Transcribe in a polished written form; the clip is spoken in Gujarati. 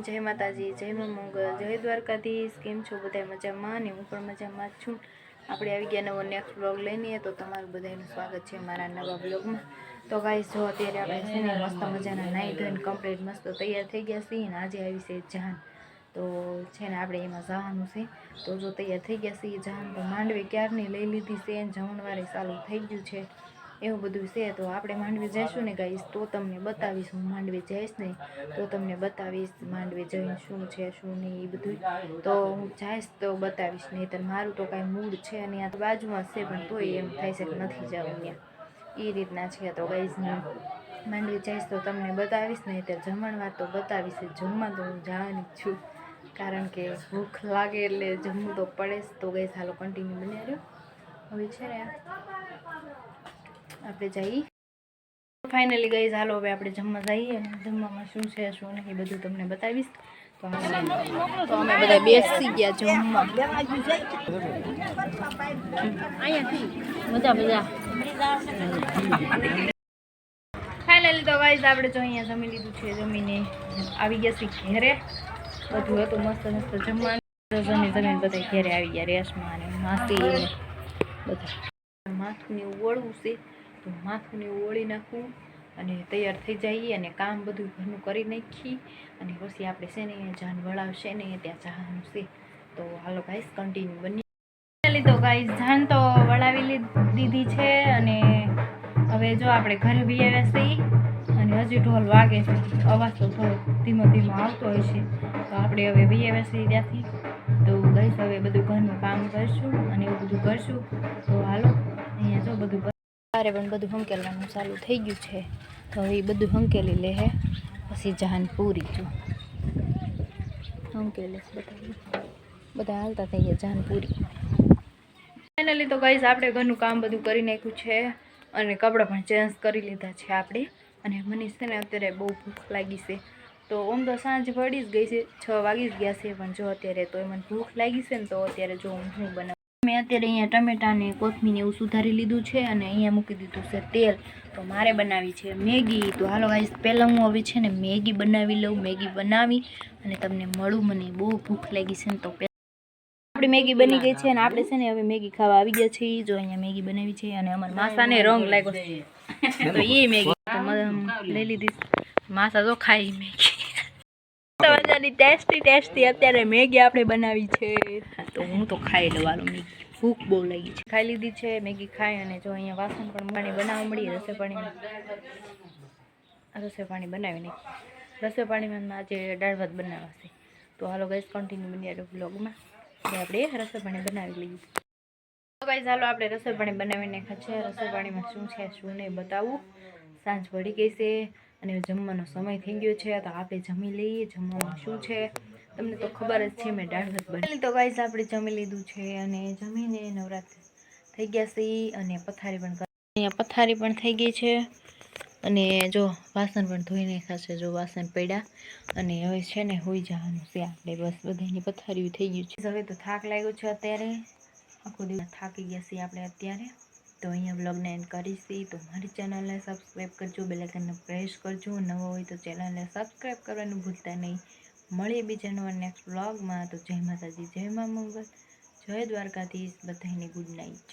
जय माताजी, जय मां मंगल, जय द्वारकाधीश। केम छो बधाय मजामां ने? हूँ पण मजामां ज छुं। આપણે આવી ગયા નવો નેક્સ્ટ બ્લોગ લઈને, તો તમારું બધાનું સ્વાગત છે મારા નવા બ્લોગમાં। તો ગાઈસ જો અત્યારે આપણે છે ને મસ્ત મજાના નાહી ધોઈને કમ્પ્લીટ મસ્ત તૈયાર થઈ ગયા છીએ ને આજે આવી છે જાન। તો છે ને આપણે એમાં જવાનું છે, તો જો તૈયાર થઈ ગયા છીએ જાન તો માંડવી ક્યારની લઈ લીધી છે, જમણવારે ચાલુ થઈ ગયું છે એવું બધું છે। તો આપણે માંડવી જઈશું ને ગાઈસ તો તમને બતાવીશ, હું માંડવી જઈશ ને તો તમને બતાવીશ માંડવી જઈને શું છે શું નહીં એ બધું। તો હું જઈશ તો બતાવીશ, નહીંતર મારું તો કાંઈ મૂડ છે અને આ બાજુમાં છે પણ તોય એમ થાય છે કે નથી જવું ત્યાં, એ રીતના છે। તો ગાઈસ માંડવી જઈશ તો તમને બતાવીશ, નહીંતર જમણવાર તો બતાવીશ, જમવા તો હું જવાની જ છું, કારણ કે ભૂખ લાગે એટલે જમવું તો પડે જ। તો ગાઈસ હાલો કન્ટિન્યુ બની રહ્યો। હવે છે ને આપણે જઈએ ફાઇનલી ગાઈસ, હાલો હવે આપણે જમવા જઈએ અને જમવામાં શું છે શું નહીં એ બધું તમને બતાવીશ। તો અમે બધા બેસી ગયા જમવા। ફાઇનલી તો ગાઈસ આપણે જો અહીંયા જમી લીધું છે, જમીને આવી ગયા છીએ ઘરે, બધું હતું મસ્ત મસ્ત જમવાનું, જમીને બધા ઘરે આવી ગયા, રેશમાં અને માસી ને બધા। માથું ને એવું વળવું છે તો માથું ને એવું વળી નાખવું અને તૈયાર થઈ જઈએ અને કામ બધું ઘરનું કરી નાખી અને પછી આપણે છે ને જાન વળાવશે ને ત્યાં જવાનું છે। તો હાલો ગાઈસ કન્ટિન્યુ બની તો ગાઈસ જાન તો વળાવી દીધી છે અને હવે જો આપણે ઘરે બી આવ્યા છીએ અને હજી ઢોલ વાગે છે, અવાજ તો થોડો ધીમો ધીમો આવતો હોય છે। તો આપણે હવે બી આવ્યા છીએ ત્યાંથી, તો ગાઈસ હવે બધું ઘરનું કામ કરશું અને એવું બધું કરશું। તો હાલો અહીંયા જો બધું તારે પણ બધું હંકેલવાનું ચાલુ થઈ ગયું છે, તો એ બધું હંકેલી લે હે પછી જાન પૂરી જો હંકેલે બધા હાલતા થઈ ગયા જાન પૂરી। ફાઇનલી તો ગાઈસ આપણે ઘરનું કામ બધું કરી નાખ્યું છે અને કપડાં પણ ચેન્જ કરી લીધા છે આપણે, અને મને છે ને અત્યારે બહુ ભૂખ લાગી છે। તો આમ તો સાંજ પડી જ ગઈ છે, 6 વાગી જ ગયા છે, પણ જો અત્યારે તો મને ભૂખ લાગી છે ને તો અત્યારે જો હું શું બનાવું, મેં અત્યારે અહીંયા ટમેટા ને કોથમીર એવું સુધારી લીધું છે અને અહીંયા મૂકી દીધું છે તેલ। તો મારે બનાવી છે મેગી। તો હાલો ગાઈસ પહેલાં હું હવે છે ને મેગી બનાવી લઉં, મેગી બનાવી અને તમને મળું, મને બહુ ભૂખ લાગી છે ને। તો આપણી મેગી બની ગઈ છે અને આપણે છે ને હવે મેગી ખાવા આવી ગયા છીએ। જો અહીંયા મેગી બનાવી છે અને અમારા માસાને રંગ લાગ્યો છે તો એ મેગી લઈ લીધી, માસા જો ખાઈ મેગી મજાની ટેસ્ટી અત્યારે મેગી આપણે બનાવી છે, તો હું તો ખાઈ લઉં હાલો મેગી, ભૂખ બહુ લાગી છે। ખાઈ લીધી છે મેગી ખાઈ અને જો અહીંયા વાસણ પણ પાણી બનાવવા મળી, રસોઈ પાણી બનાવી નાખી, રસોઈ પાણીમાં આજે દાળ ભાત બનાવવા છે। તો હાલો ગાઈસ કન્ટિન્યુ બની રહ્યો બ્લોગમાં, આપણે રસોઈ પાણી બનાવી લઈએ। તો ગાઈસ હાલો આપણે રસોઈ પાણી બનાવી નાખ્યા છે, રસોઈ પાણીમાં શું છે શું નહીં બતાવું, સાંજ પડી ગઈ છે અને જમવાનો સમય થઈ ગયો છે, તો આપણે જમી લઈએ। જમવામાં શું છે તમને તો ખબર જ છે, મેં દાળ ભાત બનાવી। તો ગાઈસ આપણે જમી લીધું છે અને જમીને નવરાત્રી થઈ ગયા છે અને પથારી પણ અહીંયા પથારી પણ થઈ ગઈ છે અને જો વાસણ પણ ધોઈ નાખ્યા છે, જો વાસણ પડ્યા અને હવે છે ને હોઈ જવાનું છે આપણે, બસ બધાની પથારીઓ થઈ ગયું છે। હવે તો થાક લાગ્યો છે અત્યારે, આખો દિવસ થાકી ગયા છીએ આપણે અત્યારે। તો અહીંયા બ્લોગને એન્ડ કરીશી। તો મારી ચેનલને સબસ્ક્રાઈબ કરજો, બેલ આઇકનને પ્રેસ કરજો, નવો હોય તો ચેનલને સબસ્ક્રાઈબ કરવાનું ભૂલતા નહીં। મળીએ બીજા નવા નેક્સ્ટ બ્લોગમાં। તો જય માતાજી, જય મા મંગલ, જય દ્વારકાધીશ, બધાને ગુડ નાઇટ।